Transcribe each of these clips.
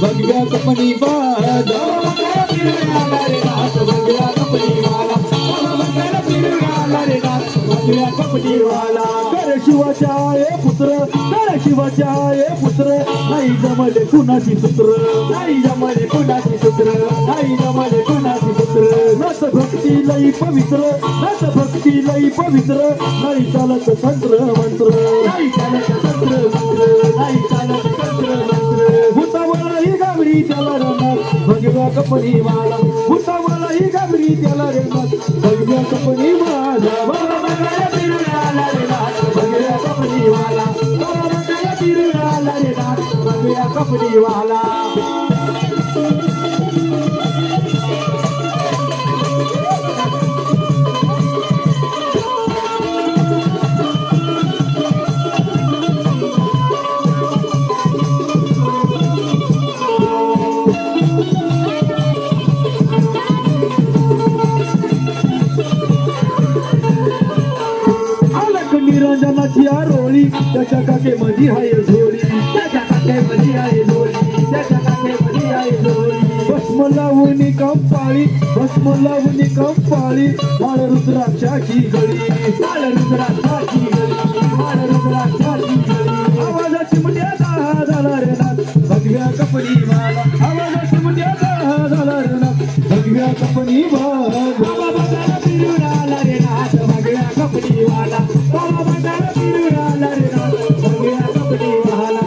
भगव्या कंपनी वाला भगव्या कंपनी वाला भगव्या कंपनी वाला कर शिवाच्या ये पुत्र कर शिवाच्या ये पुत्र नाही जमले कुणाची सूत्र नाही जमले कुणाची सूत्र नाही जमले कुणाची सूत्र नस भक्ती लई पवित्र नस भक्ती लई पवित्र नाही चालत तंत्र मंत्र नाही चालत तंत्र मंत्र नाही चालत तंत्र मंत्र भूतावला ही गावडी त्याला रंगात भगव्या कंपनी वाला भूतावला ही गावडी त्याला रंगात भगव्या कंपनी वाला भगव्या कंपनी वाला भगव्या कंपनी वाला निरंजनाची आरोळी त्याच्या काके मधी आहे झोळी त्याच्या काके मधी आहे झोळी त्याच्या काके मधी आहे झोळी भस्म लावून कंपाळी भस्म लावून कंपाळी माळ रुद्राक्षाची गळी माळ रुद्राक्षाची गळी माळ रुद्राक्षाची गळी आवाजाची मुद्याचा झाला रे नाथ भगव्या कंपनी वाला आवाजाची मुद्याचा झाला रे नाथ भगव्या कंपनी वाला बाबा बघायला फिरून आला रे नाथ भगव्या कंपनी वाला बाबा बघायला फिरून आला रे नाथ भगव्या कंपनी वाला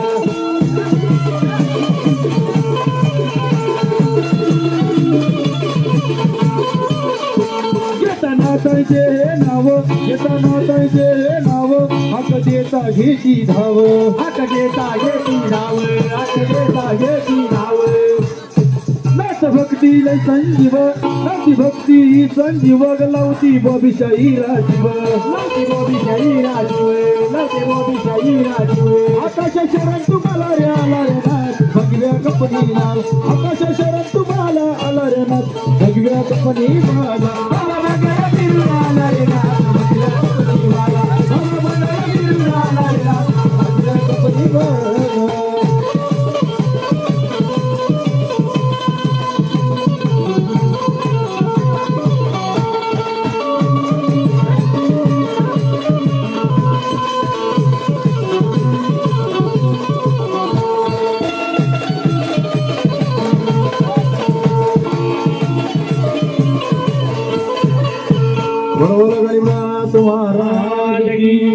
येताना त्यांचे हे नाव येताना त्यांचे हे नाव हाक देता घेती धाव हाक देता घेती धाव हाक देता घेती धाव नाथ भक्ती लय संजीव नाची भक्ती ही संजीव लावती बोबीशाही राजीव लावती बोबीशाही राजीव लावती बोबीशाही राजीव आकाश शरण तुम्हाला रे आला रे नाथ भगव्या कंपनी नाव आकाश शरण तुम्हाला आला रे नाथ भगव्या कंपनी वाला बाबा बघायला फिरून आला रे नाथ भगव्या कंपनी वाला बाबा बघायला फिरून आला रे नाथ भगव्या कंपनी वाला बोलो गरीबनाथ महाराज की।